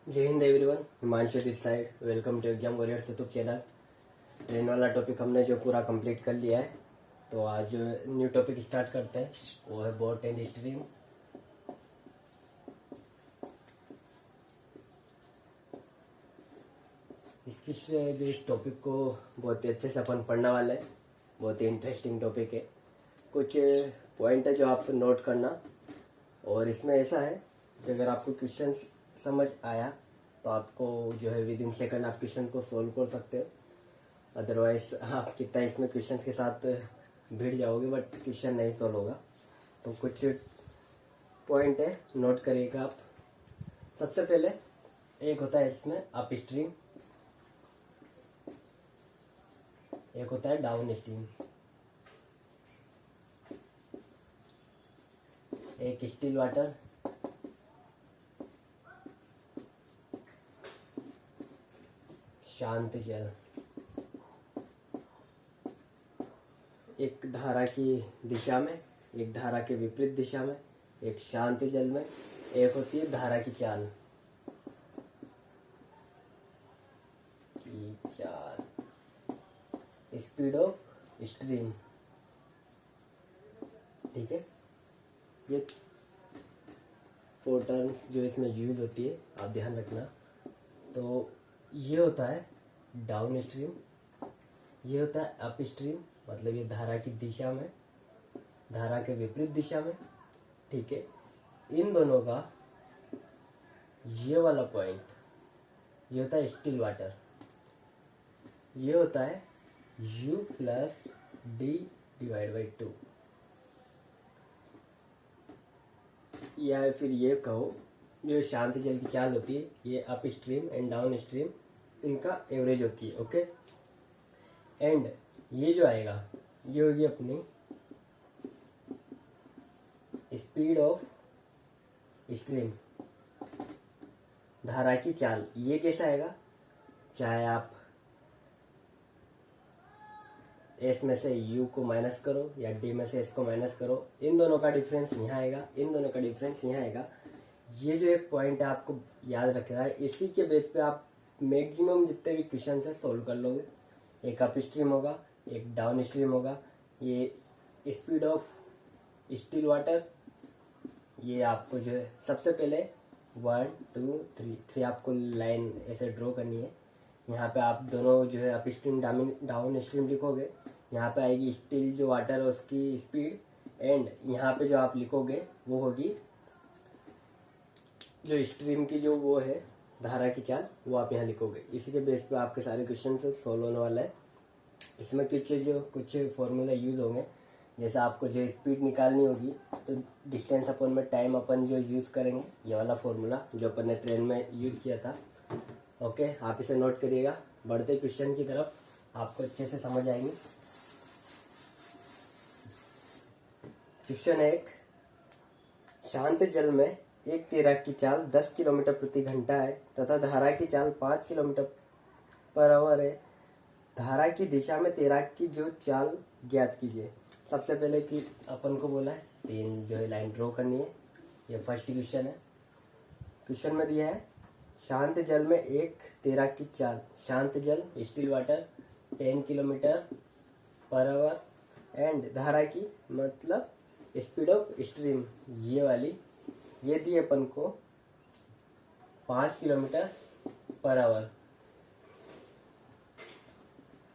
जय Hind everyone, Himanshu this side. Welcome to exam warriors YouTube channel. Train वाला topic हमने जो पूरा कंप्लीट कर लिया है, तो आज न्यू टॉपिक स्टार्ट करते हैं। वो है बोट एंड स्ट्रीम। इस टॉपिक को बहुत ही अच्छे से अपन पढ़ने वाले हैं। बहुत ही इंटरेस्टिंग टॉपिक है। कुछ पॉइंट है जो आप नोट करना। और इसमें ऐसा है कि अगर आपको क्वेश्चन समझ आया तो आपको जो है विद इन सेकंड आप क्वेश्चन को सोल्व कर सकते हो। अदरवाइज आप कितना इसमें क्वेश्चन के साथ भिड़ जाओगे बट क्वेश्चन नहीं सोल्व होगा। तो कुछ पॉइंट है, नोट करिएगा आप। सबसे पहले एक होता है इसमें अप स्ट्रीम, एक होता है डाउन स्ट्रीम। एक स्टिल वाटर, शांत जल। एक धारा की दिशा में, एक धारा के विपरीत दिशा में, एक शांत जल में, एक होती है धारा की चाल। Speed of stream. ठीक है, ये 4 टर्म्स जो इसमें यूज होती है आप ध्यान रखना। तो ये होता है डाउन स्ट्रीम, ये होता है अप स्ट्रीम, मतलब ये धारा की दिशा में, धारा के विपरीत दिशा में। ठीक है, इन दोनों का ये वाला पॉइंट ये होता है स्टिल वाटर। ये होता है U plus D divide by 2, या फिर ये कहो जो शांत जल की चाल होती है ये up stream and down stream इनका एवरेज होती है। ओके, एंड ये जो आएगा ये होगी अपनी स्पीड ऑफ स्ट्रीम, धारा की चाल। ये कैसा आएगा, चाहे आप एस में से यू को माइनस करो या डी में से एस को माइनस करो, इन दोनों का डिफरेंस यहाँ आएगा, इन दोनों का डिफरेंस यहाँ आएगा। ये जो एक पॉइंट है आपको याद रखना है। इसी के बेस पे आप मैक्सिमम जितने भी क्वेश्चन है सोल्व कर लोगे। एक अप स्ट्रीम होगा, एक डाउन स्ट्रीम होगा, ये स्पीड ऑफ स्टिल वाटर। ये आपको जो है सबसे पहले 1 2 3 आपको लाइन ऐसे ड्रॉ करनी है। यहाँ पे आप दोनों जो है अप स्ट्रीम डाउन स्ट्रीम लिखोगे। यहाँ पे आएगी स्टिल जो वाटर है उसकी स्पीड, एंड यहाँ पे जो आप लिखोगे वो होगी जो स्ट्रीम की जो वो है धारा की चाल, वो आप यहाँ लिखोगे। इसी के बेस पे आपके सारे क्वेश्चन सोल्व होने वाला है। इसमें कुछ फॉर्मूला यूज होंगे। जैसे आपको जो स्पीड निकालनी होगी तो डिस्टेंस अपन में टाइम अपन जो यूज करेंगे, ये वाला फॉर्मूला जो अपन ने ट्रेन में यूज किया था। ओके, आप इसे नोट करिएगा। बढ़ते क्वेश्चन की तरफ, आपको अच्छे से समझ आएंगे। क्वेश्चन 1, शांत जल में एक तैराक की चाल 10 किलोमीटर प्रति घंटा है तथा धारा की चाल 5 किलोमीटर पर आवर है। धारा की दिशा में तैराक की जो चाल ज्ञात कीजिए। सबसे पहले कि अपन को बोला है 3 जो है लाइन ड्रॉ करनी है। ये फर्स्ट क्वेश्चन है। क्वेश्चन में दिया है शांत जल में एक तैराक की चाल, शांत जल still water 10 kilometre per our, and धारा की मतलब स्पीड ऑफ स्ट्रीम ये वाली, ये दी अपन को 5 किलोमीटर पर आवर।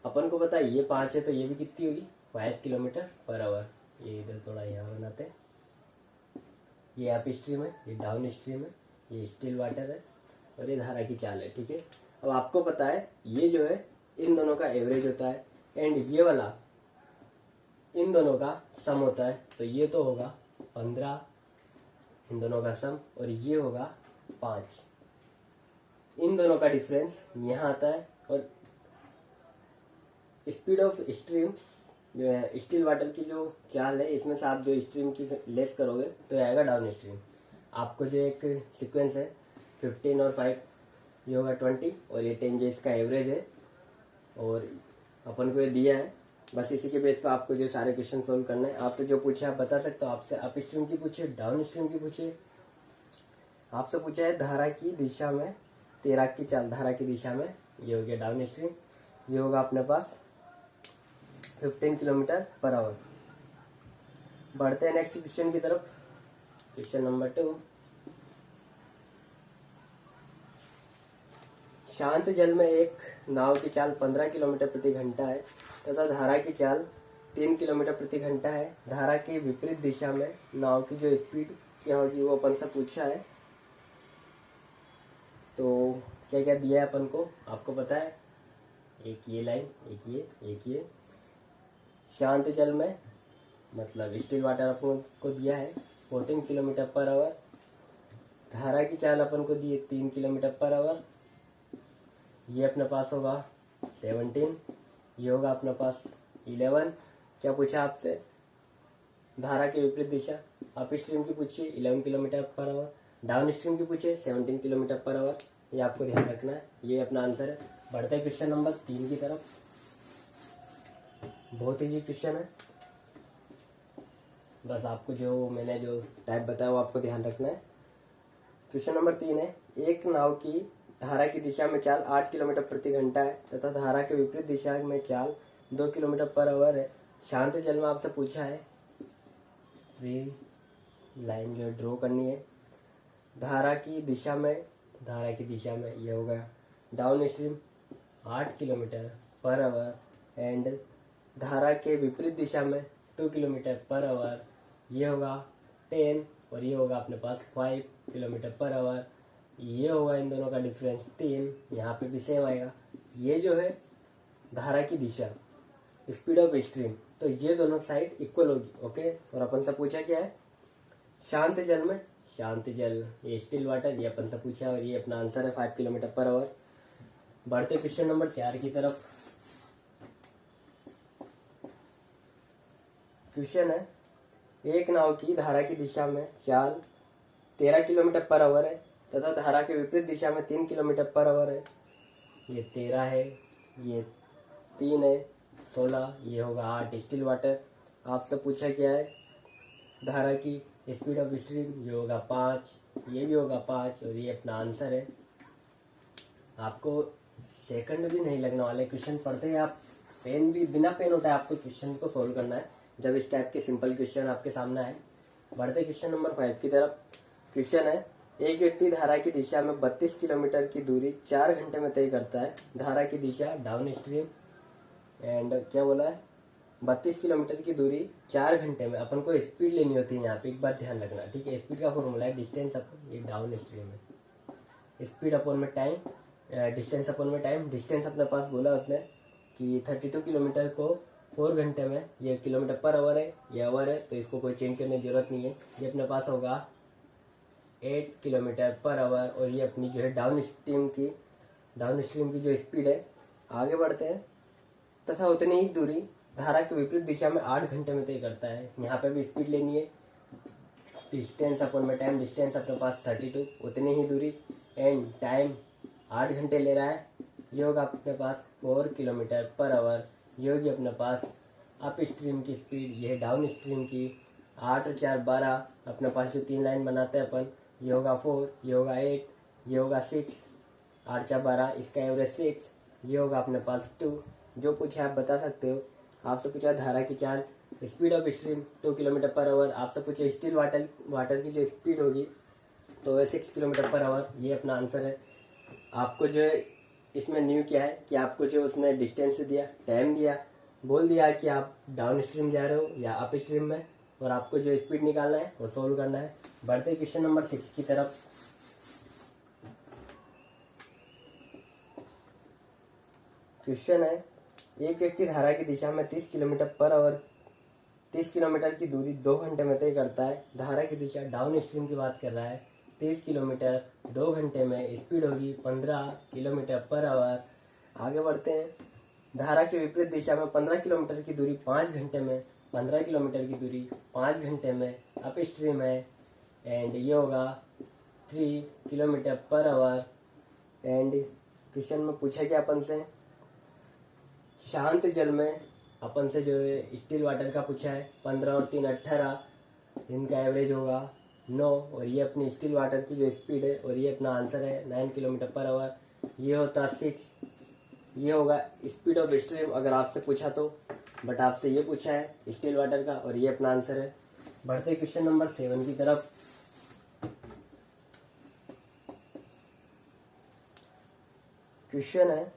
अपन को पता है ये 5 है तो ये भी कितनी होगी 5 किलोमीटर पर आवर। ये इधर थोड़ा यहाँ बनाते हैं। ये अप स्ट्रीम है, ये डाउन स्ट्रीम है, ये स्टिल वाटर है और ये धारा की चाल है। ठीक है, अब आपको पता है ये जो है इन दोनों का एवरेज होता है, एंड ये वाला इन दोनों का सम होता है। तो ये तो होगा 15 इन दोनों का सम, और ये होगा 5। इन दोनों का डिफरेंस यहाँ आता है। और स्पीड ऑफ स्ट्रीम जो है स्टिल वाटर की जो चाल है, इसमें से आप जो स्ट्रीम की लेस करोगे तो आएगा डाउन स्ट्रीम। आपको जो एक सीक्वेंस है 15 और 5 ये होगा 20, और ये 10 जो इसका एवरेज है, और अपन को ये दिया है। बस इसी के बेस पे आपको जो सारे क्वेश्चन सोल्व करना है। आपसे जो पूछे आप बता सकते हो। आपसे अप स्ट्रीम की पूछिए, डाउन स्ट्रीम की पूछिए। आपसे पूछा है धारा की दिशा में तैराक की चाल धारा की दिशा में, ये हो गया डाउन स्ट्रीम, ये होगा अपने पास 15 किलोमीटर पर आवर। बढ़ते हैं नेक्स्ट क्वेश्चन की तरफ। क्वेश्चन नंबर 2, शांत जल में एक नाव की चाल 15 किलोमीटर प्रति घंटा है तथा धारा की चाल 3 किलोमीटर प्रति घंटा है। धारा की विपरीत दिशा में नाव की जो स्पीड क्या होगी वो अपन से पूछा है। तो क्या क्या दिया है अपन को, आपको पता है, एक ये लाइन, एक ये। शांत जल में मतलब स्टिल वाटर अपन को दिया है 14 किलोमीटर पर आवर। धारा की चाल अपन को दी है 3 किलोमीटर पर आवर। ये अपने पास होगा 17, ये होगा अपने पास 11। क्या पूछा आपसे, धारा की विपरीत दिशा, अप स्ट्रीम की पूछिए 11 kilometre per our, down stream की पूछिए 17 किलोमीटर पर आवर। ये आपको ध्यान रखना है, ये अपना आंसर है। बढ़ते हैं क्वेश्चन नंबर 3 की तरफ। बहुत ईजी क्वेश्चन है, बस आपको जो मैंने जो टाइप बताया वो आपको ध्यान रखना है। क्वेश्चन नंबर 3 है, एक नाव की धारा की दिशा में चाल 8 किलोमीटर प्रति घंटा है तथा धारा के विपरीत दिशा में चाल 2 किलोमीटर पर आवर है। शांत जल में आपसे पूछा है, लाइन जो ड्रॉ करनी है धारा की दिशा में ये होगा down stream 8 kilometre per our and धारा के विपरीत दिशा में 2 किलोमीटर पर आवर, ये होगा 10 और ये होगा अपने पास 5 किलोमीटर पर आवर। ये होगा इन दोनों का डिफरेंस 3, यहाँ पे भी सेम आएगा। ये जो है धारा की दिशा, स्पीड ऑफ स्ट्रीम, तो ये दोनों साइड इक्वल होगी। ओके, और अपन से पूछा क्या है, शांत जल में, शांत जल ये स्टिल वाटर, ये अपन से पूछा और ये अपना आंसर है 5 किलोमीटर पर आवर। बढ़ते क्वेश्चन नंबर 4 की तरफ। क्वेश्चन है, एक नाव की धारा की दिशा में चाल 13 किलोमीटर पर आवर है तथा धारा के विपरीत दिशा में 3 किलोमीटर पर आवर है। ये 13 है, ये 3 है, 16, ये होगा 8 स्टिल वाटर। आपसे पूछा क्या है, धारा की स्पीड ऑफ स्ट्रीम, ये होगा 5, ये भी होगा 5 और ये अपना आंसर है। आपको सेकंड भी नहीं लगने वाले, क्वेश्चन पढ़ते हैं आप पेन भी बिना पेन उठाए आपको क्वेश्चन को सोल्व करना है जब इस टाइप के सिंपल क्वेश्चन आपके सामने आए। बढ़ते क्वेश्चन नंबर 5 की तरफ। क्वेश्चन है, एक व्यक्ति धारा की दिशा में 32 किलोमीटर की दूरी 4 घंटे में तय करता है। धारा की दिशा डाउन स्ट्रीम एंड क्या बोला है, 32 किलोमीटर की दूरी 4 घंटे में। अपन को स्पीड लेनी होती है यहाँ पे, एक बात ध्यान रखना, ठीक है। स्पीड का फॉर्मूला है डिस्टेंस अपन, ये डाउन स्ट्रीम है, स्पीड अपन में टाइम, डिस्टेंस अपन में टाइम। डिस्टेंस अपने पास बोला उसने कि 32 किलोमीटर को 4 घंटे में, ये किलोमीटर पर आवर है, ये आवर है, तो इसको कोई चेंज करने की जरूरत नहीं है। ये अपने पास होगा 8 किलोमीटर पर आवर और ये अपनी जो है डाउन स्ट्रीम की जो स्पीड है। आगे बढ़ते हैं, तथा उतनी ही दूरी धारा के विपरीत दिशा में 8 घंटे में तय करता है। यहाँ पे भी स्पीड लेनी है, डिस्टेंस अपन में टाइम, डिस्टेंस अपने पास 32, उतनी ही दूरी एंड टाइम 8 घंटे ले रहा है। ये होगा अपने पास 4 किलोमीटर पर आवर। ये होगी अपने पास अप स्ट्रीम की स्पीड, ये डाउन स्ट्रीम की 8 और 4 12। अपने पास जो 3 लाइन बनाते हैं अपन, ये होगा 4, ये होगा 8, ये होगा 6, 8 4 12, इसका एवरेज 6, ये होगा अपने पास 2। जो पूछे आप बता सकते हो। आपसे पूछा धारा की चाल, speed of stream 2 kilometre per our. आपसे पूछे स्टिल वाटर की जो स्पीड होगी तो वह 6 किलोमीटर पर आवर। ये अपना आंसर है। आपको जो है इसमें न्यू क्या है कि आपको जो उसने डिस्टेंस दिया, टाइम दिया, बोल दिया कि आप डाउन स्ट्रीम जा रहे हो या अप स्ट्रीम में, और आपको जो स्पीड निकालना है वो सोल्व करना है। बढ़ते क्वेश्चन नंबर 6 की तरफ। क्वेश्चन है, एक व्यक्ति धारा की दिशा में 30 किलोमीटर पर आवर 30 किलोमीटर की दूरी 2 घंटे में तय करता है। धारा की दिशा डाउन स्ट्रीम की बात कर रहा है। 30 किलोमीटर 2 घंटे में, स्पीड होगी 15 किलोमीटर पर आवर। आगे बढ़ते हैं, धारा के विपरीत दिशा में 15 किलोमीटर की दूरी 5 घंटे में, 15 किलोमीटर की दूरी 5 घंटे में अप स्ट्रीम है एंड ये होगा 3 kilometre per our. And question में पूछा क्या अपन से, शांत जल में अपन से जो है स्टिल वाटर का पूछा है। 15 और 3 18, इनका एवरेज होगा 9, और ये अपनी स्टिल वाटर की जो स्पीड है, और ये अपना आंसर है 9 किलोमीटर पर आवर। ये होता 6, ये होगा स्पीड ऑफ स्ट्रीम अगर आपसे पूछा तो, बट आपसे ये पूछा है स्टिल वाटर का, और ये अपना आंसर है। बढ़ते क्वेश्चन नंबर 7 की तरफ। क्वेश्चन है,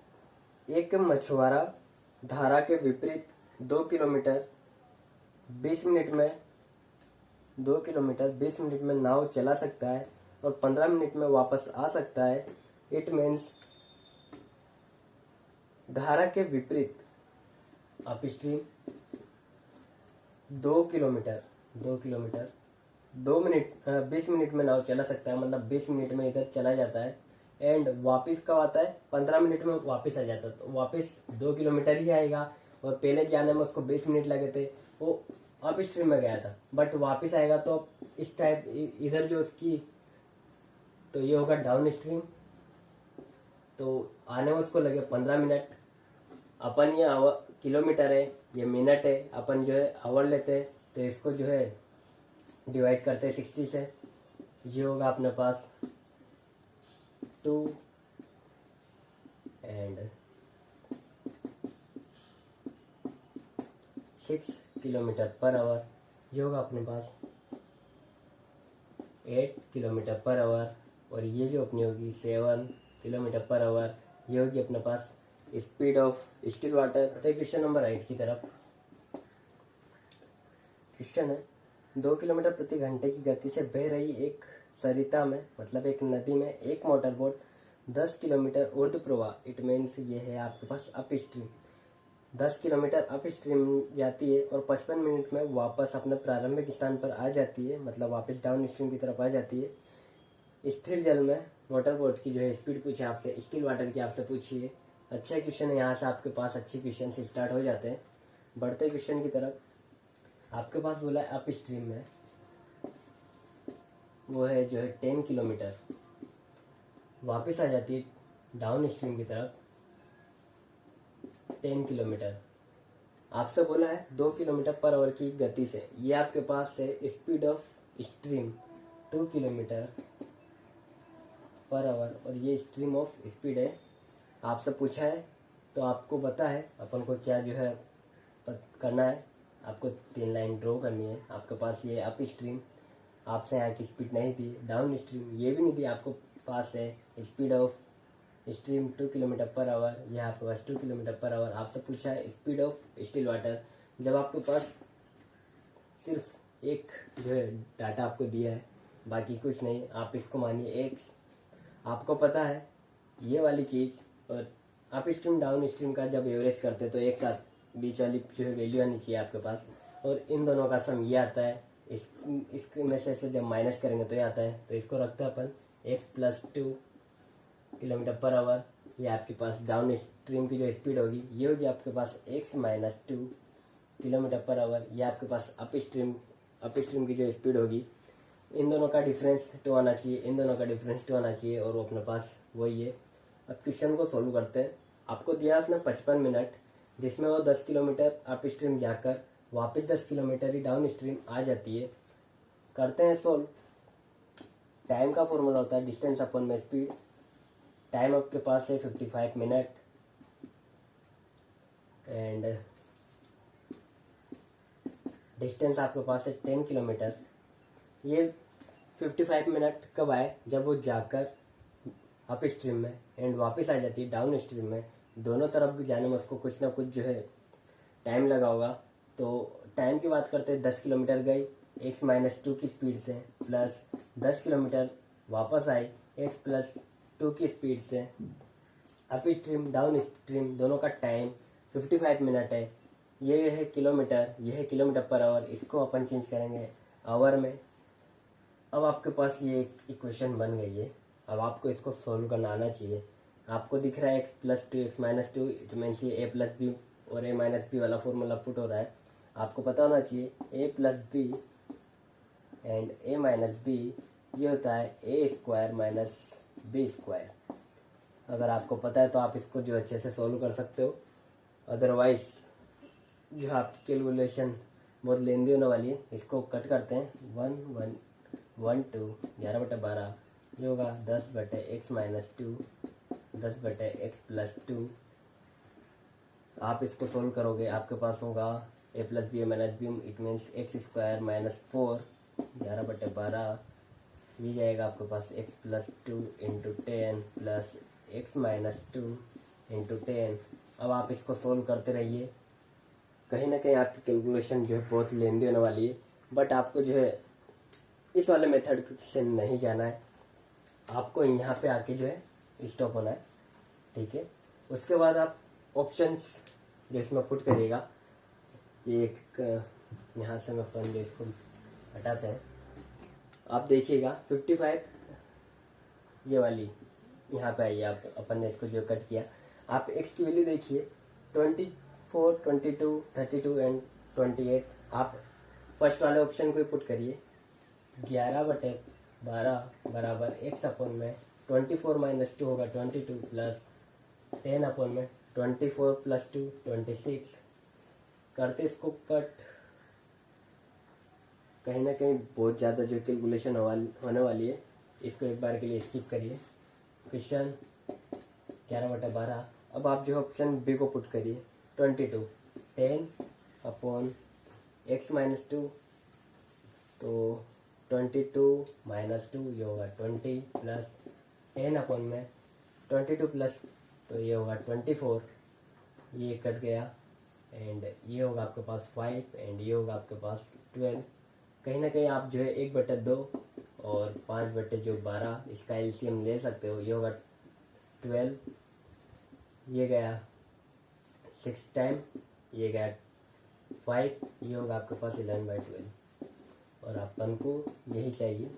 एक मछुआरा धारा के विपरीत 2 किलोमीटर 20 मिनट में 2 किलोमीटर 20 मिनट में नाव चला सकता है और 15 मिनट में वापस आ सकता है। इट मीन्स धारा के विपरीत अपस्ट्रीम 2 किलोमीटर 20 मिनट में नाव चला सकता है, मतलब 20 मिनट में इधर चला जाता है, एंड वापस कब आता है 15 मिनट में वापस आ जाता है। तो वापस 2 किलोमीटर ही आएगा, और पहले जाने में उसको 20 मिनट लगे थे, वो अप स्ट्रीम में गया था, बट वापस आएगा तो इस टाइप इधर जो उसकी, तो ये होगा डाउन स्ट्रीम। तो आने में उसको लगे 15 मिनट। अपन ये किलोमीटर है, ये मिनट है, अपन जो है आवर लेते हैं, तो इसको जो है डिवाइड करते हैं 60 से। ये होगा अपने पास 2 एंड 6 किलोमीटर पर आवर। ये होगा अपने पास 8 किलोमीटर पर आवर, और ये जो अपनी होगी 7 किलोमीटर पर आवर। ये होगी अपने पास speed of still water. Question number 8 की तरफ। क्वेश्चन है, 2 किलोमीटर प्रति घंटे की गति से बह रही एक सरिता में, मतलब एक नदी में, एक मोटर बोट 10 किलोमीटर ऊर्ध्व प्रवाह, इट मीन्स ये है आपके पास upstream, 10 kilometre upstream जाती है और 55 मिनट में वापस अपने प्रारंभिक स्थान पर आ जाती है, मतलब वापस डाउन स्ट्रीम की तरफ आ जाती है। स्थिर जल में मोटर बोट की जो है स्पीड पूछे आपसे, स्टिल वाटर की आपसे पूछी है। अच्छा क्वेश्चन है, यहाँ से आपके पास अच्छे क्वेश्चन से स्टार्ट हो जाते हैं। बढ़ते क्वेश्चन की तरफ। आपके पास बोला है अप स्ट्रीम में वो है जो है 10 किलोमीटर, वापस आ जाती है डाउन स्ट्रीम की तरफ 10 किलोमीटर। आपसे बोला है 2 किलोमीटर पर आवर की गति से। ये आपके पास है speed of stream 2 kilometre per our, और ये स्ट्रीम ऑफ स्पीड है। आपसे पूछा है तो आपको पता है अपन को क्या जो है करना है। आपको 3 लाइन ड्रॉ करनी है। आपके पास ये अप स्ट्रीम, आपसे यहाँ की स्पीड नहीं दी, डाउन स्ट्रीम ये भी नहीं दी, आपको पास है speed of stream 2 kilometre per our, यह आपके पास 2 किलोमीटर पर आवर। आपसे पूछा है स्पीड ऑफ स्टिल वाटर। जब आपके पास सिर्फ एक जो है डाटा आपको दिया है, बाकी कुछ नहीं, आप इसको मानिए एक्स। आपको पता है ये वाली चीज़, और अप स्ट्रीम डाउन स्ट्रीम का जब एवरेज करते तो एक साथ बीच वाली जो है वैल्यू आनी चाहिए आपके पास, और इन दोनों का सम ये आता है। इसके में से जब माइनस करेंगे तो ये आता है, तो इसको रखते हैं अपन X plus 2 kilometre per hour. ये आपके पास डाउन स्ट्रीम की जो स्पीड होगी ये होगी आपके पास x minus 2 kilometre per hour. ये आपके पास अप स्ट्रीम की जो स्पीड होगी, इन दोनों का डिफरेंस 2 आना चाहिए, इन दोनों का डिफरेंस 2 आना चाहिए, और वो अपने पास वही है। अब क्वेश्चन को सोल्व करते हैं। आपको दिया उसने 55 मिनट, जिसमें वो 10 किलोमीटर अप स्ट्रीम जाकर वापस 10 किलोमीटर ही डाउन स्ट्रीम आ जाती है। करते हैं सोल्व। टाइम का फॉर्मूला होता है डिस्टेंस अपन में स्पीड। टाइम आपके पास है 55 मिनट, एंड डिस्टेंस आपके पास है 10 किलोमीटर। ये 55 मिनट कब आए, जब वो जाकर अप स्ट्रीम में एंड वापस आ जाती है डाउन स्ट्रीम में। दोनों तरफ जाने में उसको कुछ ना कुछ जो है टाइम लगा होगा। तो टाइम की बात करते हैं, 10 किलोमीटर गई एक्स माइनस 2 की स्पीड से, प्लस 10 किलोमीटर वापस आई एक्स प्लस 2 की स्पीड से। अप स्ट्रीम डाउन स्ट्रीम दोनों का टाइम 55 मिनट है। ये है किलोमीटर, ये है किलोमीटर पर आवर। इसको अपन चेंज करेंगे आवर में। अब आपके पास ये एक इक्वेशन बन गई है। अब आपको इसको सोल्व करना आना चाहिए। आपको दिख रहा है x plus 2 x minus 2, it means ये ए प्लस बी और ए माइनस बी वाला फॉर्मूला पुट हो रहा है। आपको पता होना चाहिए a plus b and a minus b ये होता है a square minus b square. अगर आपको पता है तो आप इसको जो अच्छे से सोल्व कर सकते हो, अदरवाइज जो आपकी कैलकुलेशन बहुत लेंदी होने वाली है। इसको कट करते हैं 1 1 1/2 11/12 जो होगा 10/x-2 10/x+2। आप इसको सोल्व करोगे, आपके पास होगा a + b - b it means x² - 4 11/12 ये जाएगा आपके पास x+2 × 10 प्लस x-2 × 10। अब आप इसको सोल्व करते रहिए, कहीं ना कहीं आपकी कैलकुलेशन जो है बहुत लेंदी होने वाली है, बट आपको जो है इस वाले मेथड से नहीं जाना है, आपको यहाँ पे आके जो है स्टॉप होना है, ठीक है। उसके बाद आप ऑप्शंस जो इसमें पुट करिएगा, ये एक यहाँ से मैं अपन जो इसको हटाते हैं, आप देखिएगा 55 ये वाली यहाँ पे आइए, आप अपन ने इसको जो कट किया, आप x की वैल्यू देखिए 24 22 32 एंड 28। आप फर्स्ट वाले ऑप्शन को ही पुट करिए, 11/12 बराबर x/में 24 - 2 होगा 22 प्लस 10/में 24 + 2 26। करते इसको कट, कहीं ना कहीं बहुत ज़्यादा जो कैलकुलेशन होने वाली है, इसको एक बार के लिए स्किप करिए। क्वेश्चन 11/12। अब आप जो ऑप्शन बी को पुट करिए 22 10/x-2 तो 22 - 2 ये होगा 20 प्लस 10/में 22 प्लस तो ये होगा 24, ये कट गया एंड ये होगा आपके पास 5 एंड ये होगा आपके पास 12। कहीं ना कहीं आप जो है 1/2 और 5/12 इसका एलसीएम ले सकते हो, ये होगा 12, ये गया 6 टाइम, ये गया 5, ये होगा आपके पास 11/12 और अपन को यही चाहिए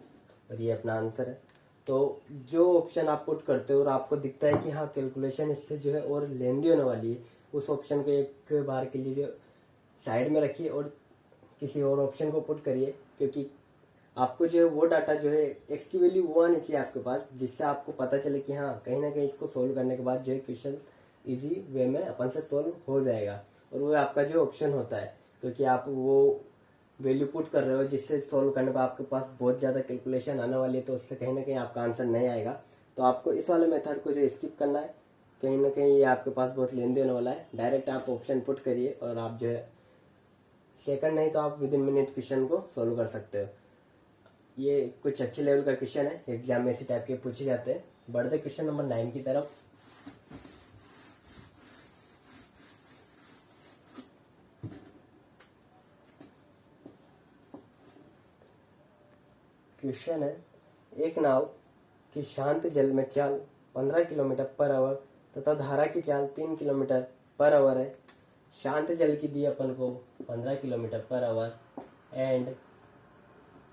और ये अपना आंसर है। तो जो ऑप्शन आप पुट करते हो और आपको दिखता है कि हाँ कैलकुलेशन इससे जो है और लेंदी होने वाली है, उस ऑप्शन को एक बार के लिए जो साइड में रखिए और किसी और ऑप्शन को पुट करिए, क्योंकि आपको जो है वो डाटा जो है एक्स की वैल्यू वो आनी चाहिए आपके पास, जिससे आपको पता चले कि हाँ कहीं ना कहीं इसको सोल्व करने के बाद जो है क्वेश्चन इजी वे में अपन से सोल्व हो जाएगा। और वो आपका जो ऑप्शन होता है, क्योंकि आप वो वैल्यू पुट कर रहे हो जिससे सोल्व करने पर आपके पास बहुत ज़्यादा कैलकुलेशन आने वाली है, तो उससे कहीं ना कहीं आपका आंसर नहीं आएगा। तो आपको इस वाले मेथड को जो स्किप करना है, कहीं ना कहीं ये आपके पास बहुत लेंदी होने वाला है। डायरेक्ट आप ऑप्शन पुट करिए और आप जो है सेकंड नहीं तो आप विदिन मिनट क्वेश्चन को सोल्व कर सकते हो। ये कुछ अच्छे लेवल का क्वेश्चन है, एग्जाम में इसी टाइप के पूछे जाते हैं। बढ़ते क्वेश्चन नंबर 9 की तरफ। क्वेश्चन है, एक नाव की शांत जल में चाल 15 किलोमीटर/आवर तथा धारा की चाल 3 किलोमीटर/आवर है। शांत जल की दी अपन को 15 किलोमीटर/आवर एंड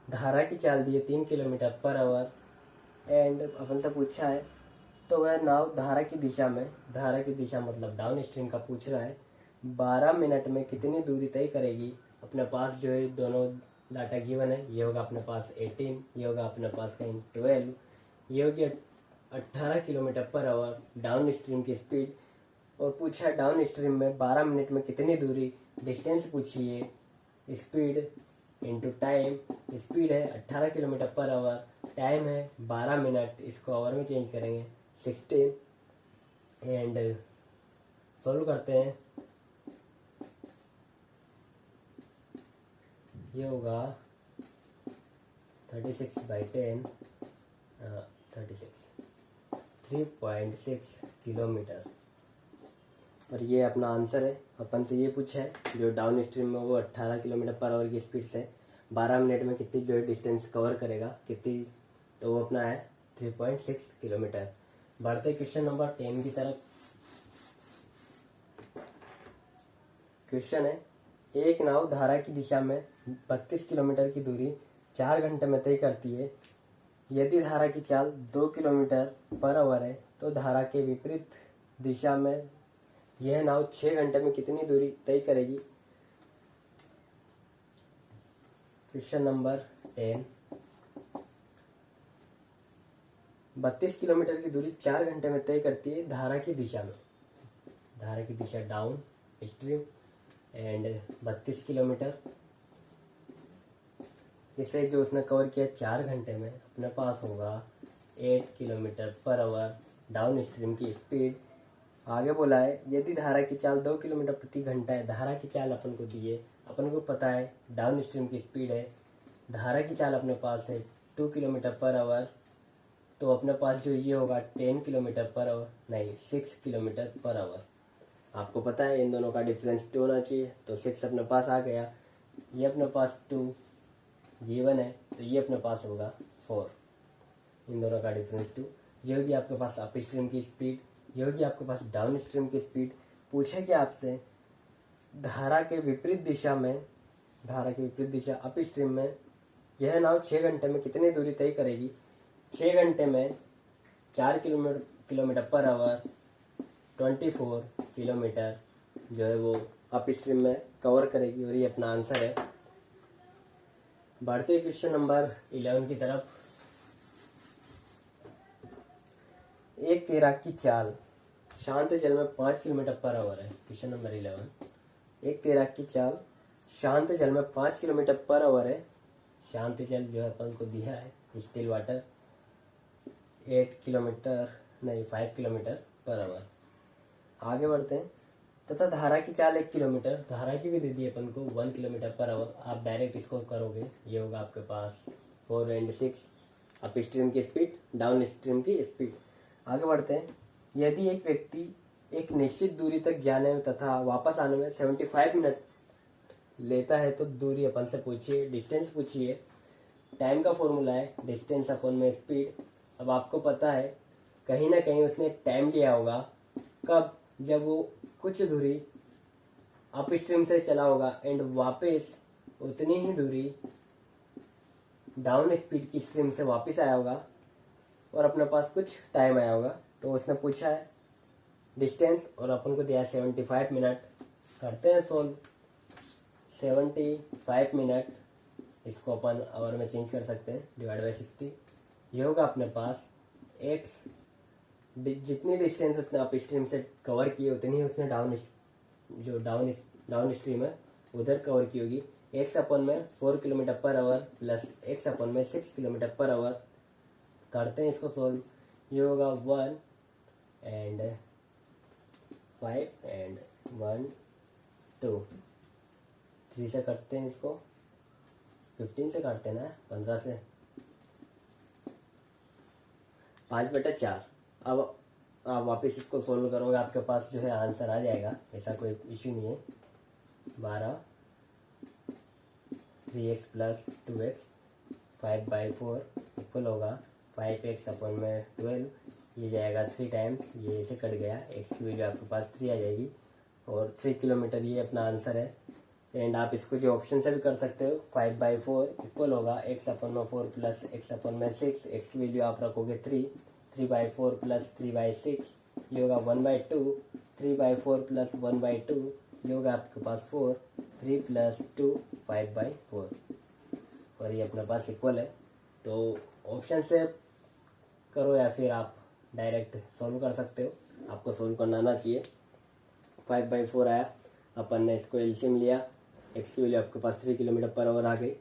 धारा की चाल दी है 3 किलोमीटर/आवर एंड अपन से पूछा है तो वह नाव धारा की दिशा में, धारा की दिशा मतलब डाउन स्ट्रीम का पूछ रहा है, 12 मिनट में कितनी दूरी तय करेगी। अपने पास जो है दोनों डाटा गिवन है, ये होगा अपने पास 18, ये होगा अपने पास कहीं 12, ये होगी 18 किलोमीटर/आवर डाउन स्ट्रीम की स्पीड, और पूछा है डाउन स्ट्रीम में 12 मिनट में कितनी दूरी, डिस्टेंस पूछिए, स्पीड इंटू टाइम। स्पीड है 18 किलोमीटर/आवर, टाइम है 12 मिनट, इसको आवर में चेंज करेंगे 16 एंड सॉल्व करते हैं। ये होगा 36/10 3.6 किलोमीटर और ये अपना आंसर है। अपन से ये पूछा है जो डाउन स्ट्रीम में वो 18 किलोमीटर/आवर की स्पीड से 12 मिनट में कितनी जो है डिस्टेंस कवर करेगा कितनी, तो वो अपना है 3.6 किलोमीटर। बढ़ते क्वेश्चन नंबर 10 की तरफ। क्वेश्चन है, एक नाव धारा की दिशा में 32 किलोमीटर की दूरी 4 घंटे में तय करती है। यदि धारा की चाल 2 किलोमीटर/आवर है तो धारा के विपरीत दिशा में यह नाव 6 घंटे में कितनी दूरी तय करेगी। क्वेश्चन नंबर 10, 32 किलोमीटर की दूरी 4 घंटे में तय करती है धारा की दिशा में, धारा की दिशा डाउन स्ट्रीम एंड 32 किलोमीटर। इसे जो उसने कवर किया 4 घंटे में, अपने पास होगा 8 kilometre per our down stream की स्पीड। आगे बोला है यदि धारा की चाल 2 किलोमीटर प्रति घंटा है, धारा की चाल अपन को दी है, अपन को पता है डाउन स्ट्रीम की स्पीड है, धारा की चाल अपने पास है 2 किलोमीटर पर आवर, तो अपने पास जो ये होगा 10 किलोमीटर पर आवर, नहीं 6 किलोमीटर पर आवर। आपको पता है इन दोनों का डिफरेंस 2 होना चाहिए, तो 6 अपने पास आ गया, ये अपने पास 2 गिवन है, तो ये अपने पास होगा 4। इन दोनों का डिफरेंस 2। ये होगी आपके पास अप स्ट्रीम की स्पीड, ये होगी आपके पास डाउन स्ट्रीम की स्पीड। पूछे कि आपसे धारा के विपरीत दिशा में, धारा की विपरीत दिशा अप स्ट्रीम में यह नाव 6 घंटे में कितनी दूरी तय करेगी। 6 घंटे में 4 किलोमीटर पर आवर 24 किलोमीटर जो है वो अप स्ट्रीम में कवर करेगी, और ये अपना आंसर है। बढ़ते क्वेश्चन नंबर 11 की तरफ। एक तैराक की चाल शांत जल में 5 किलोमीटर पर आवर है। क्वेश्चन नंबर 11, एक तैराक की चाल शांत जल में 5 किलोमीटर पर आवर है। शांत जल जो है अपन को दिया है स्टिल वाटर 8 किलोमीटर नहीं 5 किलोमीटर पर आवर। आगे बढ़ते हैं। तथा धारा की चाल 1 किलोमीटर, धारा की भी दे दी अपन को 1 किलोमीटर पर आवर। आप डायरेक्ट इसको करोगे, ये होगा आपके पास 4 और 6 अप स्ट्रीम की स्पीड, डाउन स्ट्रीम की स्पीड। आगे बढ़ते हैं। यदि एक व्यक्ति एक निश्चित दूरी तक जाने में तथा वापस आने में 75 मिनट लेता है, तो दूरी अपन से पूछिए, डिस्टेंस पूछिए। टाइम का फॉर्मूला है डिस्टेंस अपॉन में स्पीड। अब आपको पता है कहीं ना कहीं उसने टाइम लिया होगा, कब, जब वो कुछ दूरी अप स्ट्रीम से चला होगा एंड वापस उतनी ही दूरी डाउन स्पीड की स्ट्रीम से वापस आया होगा, और अपने पास कुछ टाइम आया होगा, तो उसने पूछा है डिस्टेंस और अपन को दिया है 75 मिनट। करते हैं सोल्व। 75 मिनट इसको अपन आवर में चेंज कर सकते हैं, डिवाइड बाई 60। ये होगा अपने पास एक्स, जितनी डिस्टेंस उसने अप स्ट्रीम से कवर की उतनी ही उसने डाउन स्ट्रीम है उधर कवर की होगी। एक्स अपन में 4 kilometre per our plus x upon में 6 किलोमीटर पर आवर। करते हैं इसको सोल्व। ये होगा 1 एंड 5 एंड 1 2 3 से करते हैं इसको, 15 से काटते हैं ना, 15 से 5/4। अब आप वापस इसको सोल्व करोगे, आपके पास जो है आंसर आ जाएगा, ऐसा कोई इश्यू नहीं है। 12 3x प्लस 2x 5/4 इक्वल होगा 5x अपन में 12। ये जाएगा 3 टाइम्स, ये ऐसे कट गया, x की वैल्यू आपके पास 3 आ जाएगी, और 3 किलोमीटर ये अपना आंसर है। एंड आप इसको जो ऑप्शन से भी कर सकते हो, 5/4 इक्वल होगा x अपन में 4 प्लस x अपन में 6, x की वैल्यू आप रखोगे 3, 3/4 प्लस 3/6 ये होगा 1/2, 3/4 प्लस 1/2 ये होगा आपके पास 4, 3 प्लस 2 5/4, और ये अपने पास इक्वल है। तो ऑप्शन से करो या फिर आप डायरेक्ट सॉल्व कर सकते हो, आपको सॉल्व करना आना चाहिए। 5/4 आया, अपन ने इसको एलसीएम लिया, एक्स की वैल्यू आपके पास 3 किलोमीटर पर आवर आ गई।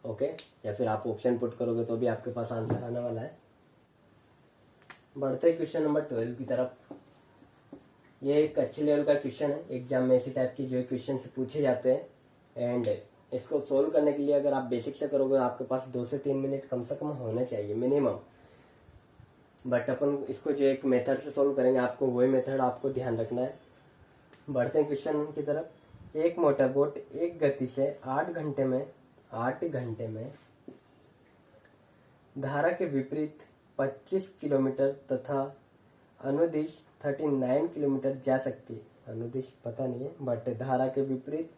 ओके, या फिर आप ऑप्शन पुट करोगे तो भी आपके पास आंसर आने वाला है। बढ़ते हैं क्वेश्चन नंबर 12 की तरफ। ये एक अच्छे लेवल का क्वेश्चन है, एग्जाम में इसी टाइप की जो क्वेश्चन से पूछे जाते हैं। एंड इसको सोल्व करने के लिए अगर आप बेसिक से करोगे आपके पास 2 से 3 मिनट कम से कम होने चाहिए मिनिमम। बट अपन इसको जो एक मेथड से सोल्व करेंगे, आपको वही मेथड आपको ध्यान रखना है। बढ़ते हैं क्वेश्चन की तरफ। एक मोटर बोट एक गति से 8 घंटे में धारा के विपरीत 25 किलोमीटर तथा अनुदिश 39 किलोमीटर जा सकती है। अनुदिश पता नहीं है, बट धारा के विपरीत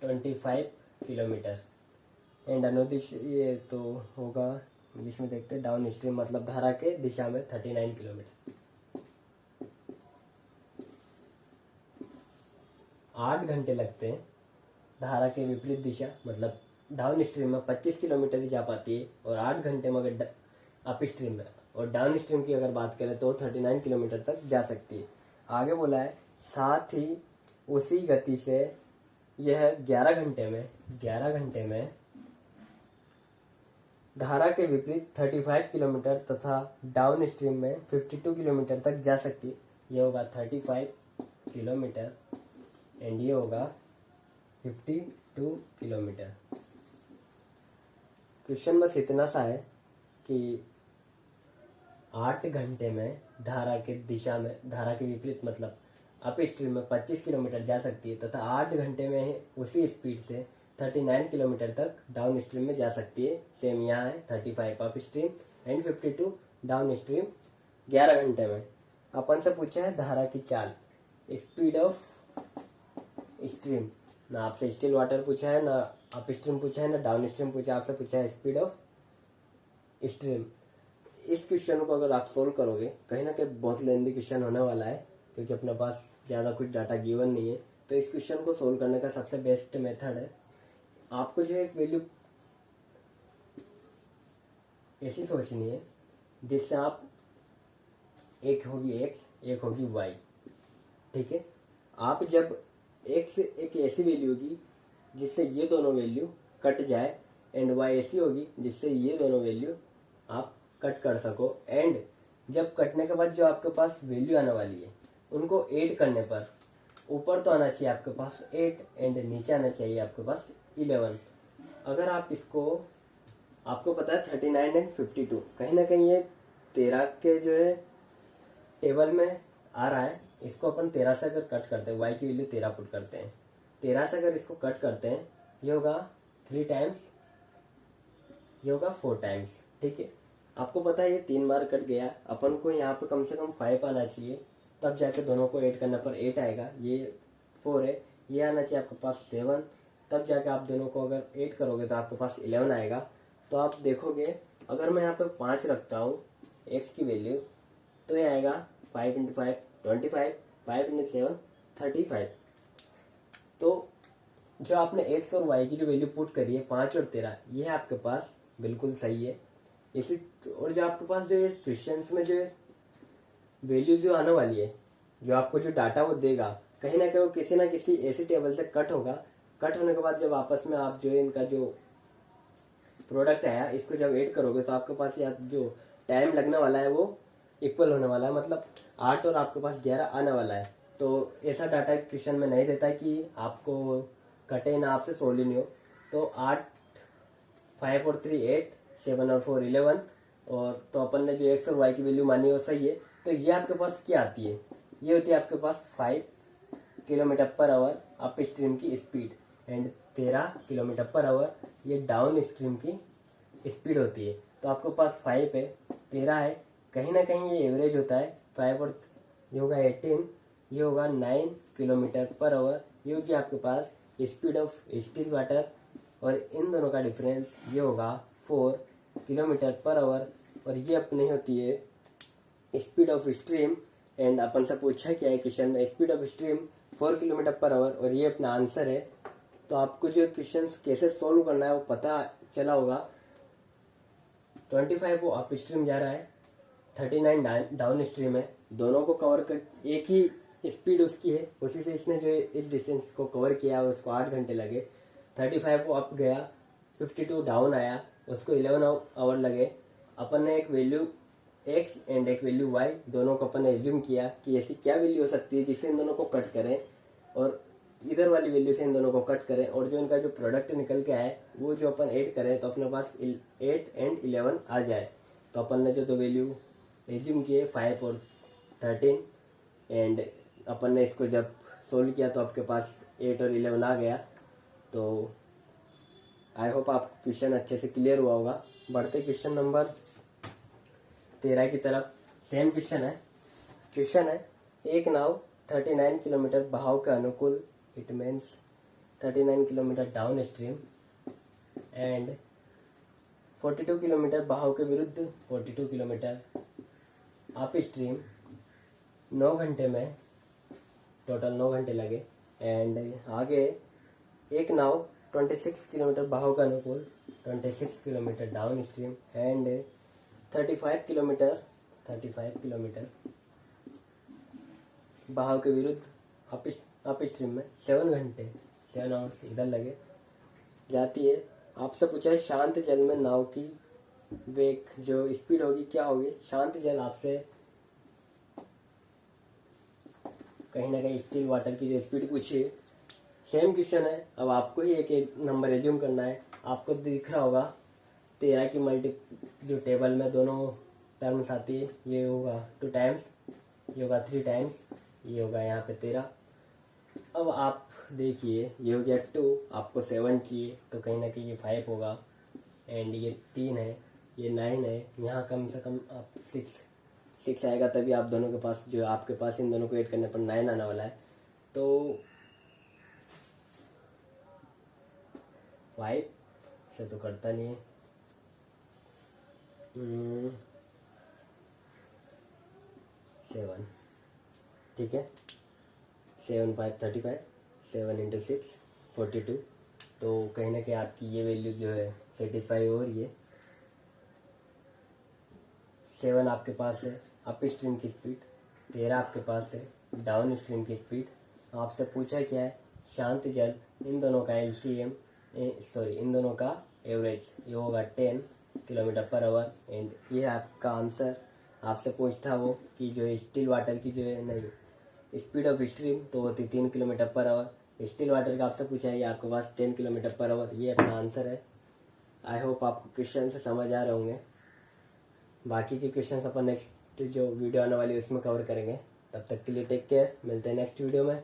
25 किलोमीटर एंड अनुदिश ये तो होगा, इंग्लिश में देखते हैं डाउन स्ट्रीम, मतलब धारा के दिशा में 39 किलोमीटर। 8 घंटे लगते हैं, धारा के विपरीत दिशा मतलब डाउन स्ट्रीम में 25 किलोमीटर ही जा पाती है, और 8 घंटे में अगर अप स्ट्रीम में और डाउन स्ट्रीम की अगर बात करें तो 39 किलोमीटर तक जा सकती है। आगे बोला है साथ ही उसी गति से यह 11 घंटे में धारा के विपरीत 35 किलोमीटर तथा डाउन स्ट्रीम में 52 किलोमीटर तक जा सकती है। ये होगा 35 किलोमीटर एंड ये होगा 52 किलोमीटर। क्वेश्चन बस इतना सा है कि 8 घंटे में धारा के दिशा में, धारा के विपरीत मतलब अप स्ट्रीम में 25 किलोमीटर जा सकती है तथा 8 घंटे में उसी स्पीड से 39 किलोमीटर तक डाउन स्ट्रीम में जा सकती है। सेम यहाँ है 35 up stream and 52 down stream 11 घंटे में। अपन से पूछा है धारा की चाल, स्पीड ऑफ स्ट्रीम। ना आपसे स्टिल वाटर पूछा है, ना अप स्ट्रीम पूछा है, ना डाउन स्ट्रीम पूछा है, आपसे पूछा है स्पीड ऑफ स्ट्रीम। इस क्वेश्चन को अगर आप सोल्व करोगे, कहीं ना कहीं बहुत लेंदी क्वेश्चन होने वाला है क्योंकि अपने पास ज़्यादा कुछ डाटा गिवन नहीं है। तो इस क्वेश्चन को सोल्व करने का सबसे बेस्ट मेथड है, आपको जो एक वैल्यू ऐसी सोचनी है जिससे आप, एक होगी एक्स, एक होगी वाई, ठीक है। आप जब एक्स एक ऐसी वैल्यू होगी जिससे ये दोनों वैल्यू कट जाए एंड वाई ऐसी होगी जिससे ये दोनों वैल्यू आप कट कर सको, एंड जब कटने के बाद जो आपके पास वैल्यू आने वाली है उनको ऐड करने पर ऊपर तो आना चाहिए आपके पास 8 एंड नीचे आना चाहिए आपके पास 11। अगर आप इसको, आपको पता है 39 एंड 52, कहीं ना कहीं ये 13 के जो है टेबल में आ रहा है। इसको अपन 13 से अगर कट करते हैं, वाई की वैल्यू 13 पुट करते हैं, 13 से अगर इसको कट करते हैं ये होगा 3 टाइम्स, ये होगा 4 टाइम्स, ठीक है। आपको पता है ये 3 बार कट गया, अपन को यहाँ पे कम से कम 5 आना चाहिए, तब जाके दोनों को ऐड करने पर 8 आएगा। ये 4 है, ये आना चाहिए आपके पास 7, तब जाके आप दोनों को अगर ऐड करोगे तो आपके पास 11 आएगा। तो आप देखोगे अगर मैं यहाँ पे 5 रखता हूँ एक्स की वैल्यू, तो ये आएगा 5 × 5 25, 5 × 7 35। तो जो आपने एक्स और वाई की जो वैल्यू पुट करी है 5 और 13, ये आपके पास बिल्कुल सही है। इसी और जो आपके पास जो ये क्वेश्चंस में जो वैल्यू जो आने वाली है, जो आपको जो डाटा वो देगा, कहीं ना कहीं वो किसी ना किसी ऐसी टेबल से कट होगा। कट होने के बाद जब आपस में आप जो इनका जो प्रोडक्ट आया इसको जब ऐड करोगे तो आपके पास या जो टाइम लगने वाला है वो इक्वल होने वाला है, मतलब 8 और आपके पास 11 आने वाला है। तो ऐसा डाटा क्वेश्चन में नहीं देता कि आपको कटे ना, आपसे सोल्व ही नहीं हो। तो 8, 5 और 3 8, 7 और 4 11, और तो अपन ने जो एक्स और वाई की वैल्यू मानी वो सही है। तो ये आपके पास क्या आती है, ये होती है आपके पास 5 kilometre per hour upstream की speed and 13 kilometre per hour ये डाउन स्ट्रीम की स्पीड होती है। तो आपके पास 5 है, 13 है, कहीं ना कहीं ये एवरेज होता है 5 और ये होगा 18, ये होगा 9 किलोमीटर पर आवर, ये होगी आपके पास स्पीड ऑफ स्टिल वाटर, और इन दोनों का डिफरेंस ये होगा 4 किलोमीटर पर आवर, और ये अपनी होती है स्पीड ऑफ स्ट्रीम। एंड अपन से पूछा क्या है क्वेश्चन में, speed of stream 4 kilometre per our, और ये अपना आंसर है। तो आपको जो क्वेश्चन कैसे सोल्व करना है वो पता चला होगा। 25 वो अप स्ट्रीम जा रहा है, 39 डाउन स्ट्रीम है, दोनों को कवर कर, एक ही स्पीड उसकी है, उसी से इसने जो इस डिस्टेंस को कवर किया उसको 8 घंटे लगे। 35 वो अप गया, 52 डाउन आया, उसको 11 आवर लगे। अपन ने एक वैल्यू एक्स एंड एक वैल्यू वाई, दोनों को अपन ने एज्यूम किया कि ऐसी क्या वैल्यू हो सकती है जिससे इन दोनों को कट करें, और इधर वाली वैल्यू से इन दोनों को कट करें, और जो इनका जो प्रोडक्ट निकल के आए वो जो अपन ऐड करें तो अपने पास 8 एंड 11 आ जाए। तो अपन ने जो दो वैल्यू एज्यूम किए 5 और 13, एंड अपन ने इसको जब सोल्व किया तो आपके पास 8 और 11 आ गया। तो आई होप आपको क्वेश्चन अच्छे से क्लियर हुआ होगा। बढ़ते क्वेश्चन नंबर 13 की तरफ। सेम क्वेश्चन है एक नाव 39 किलोमीटर बहाव के अनुकूल, it means 39 kilometre down stream, and 42 kilometre बहाव के विरुद्ध 42 किलोमीटर अप स्ट्रीम 9 घंटे में, टोटल 9 घंटे लगे। एंड आगे एक नाव 26 किलोमीटर बहाव का अनुकूल, 26 kilometre down stream, and 35 kilometre बहाव के विरुद्ध अप स्ट्रीम में 7 घंटे 7 आवर्स इधर लगे जाती है। आपसे पूछा है शांत जल में नाव की वेग जो स्पीड होगी क्या होगी, शांत जल आपसे कहीं ना कहीं स्टिल वाटर की जो स्पीड पूछी है। सेम क्वेश्चन है, अब आपको ही एक नंबर एज्यूम करना है। आपको दिख रहा होगा 13 की मल्टी जो टेबल में दोनों टर्म्स आती है, ये होगा 2 टाइम्स, ये होगा 3 टाइम्स, ये होगा यहाँ पे 13। अब आप देखिए ये हो गया 2, आपको 7 चाहिए तो कहीं ना कहीं ये 5 होगा, एंड ये 3 है, ये 9 है, यहाँ कम से कम आप 6 आएगा, तभी आप दोनों के पास जो आपके पास इन दोनों को ऐड करने पर 9 आने वाला है। तो 5 से तो करता नहीं है, 7, ठीक है, 7 5 35, 7 इंटू 6 42। तो कहीं ना कहीं आपकी ये वैल्यू जो है सेटिस्फाई हो रही है। 7 आपके पास है अप स्ट्रीम की स्पीड, 13 आपके पास है डाउन स्ट्रीम की स्पीड। आपसे पूछा क्या है, शांत जल इन दोनों का LCM, सॉरी इन दोनों का एवरेज, ये होगा 10 किलोमीटर पर आवर, एंड ये आपका आंसर। आपसे पूछता वो कि जो स्टिल वाटर की जो है नहीं स्पीड ऑफ स्ट्रीम तो होती 3 kilometre per our, still water का आपसे पूछा है ये आपके पास 10 किलोमीटर पर आवर, ये अपना आंसर है। आई होप आपको क्वेश्चन से समझ आ रहे होंगे। बाकी के क्वेश्चंस अपन नेक्स्ट जो वीडियो आने वाली है उसमें कवर करेंगे। तब तक के लिए टेक केयर, मिलते हैं नेक्स्ट वीडियो में।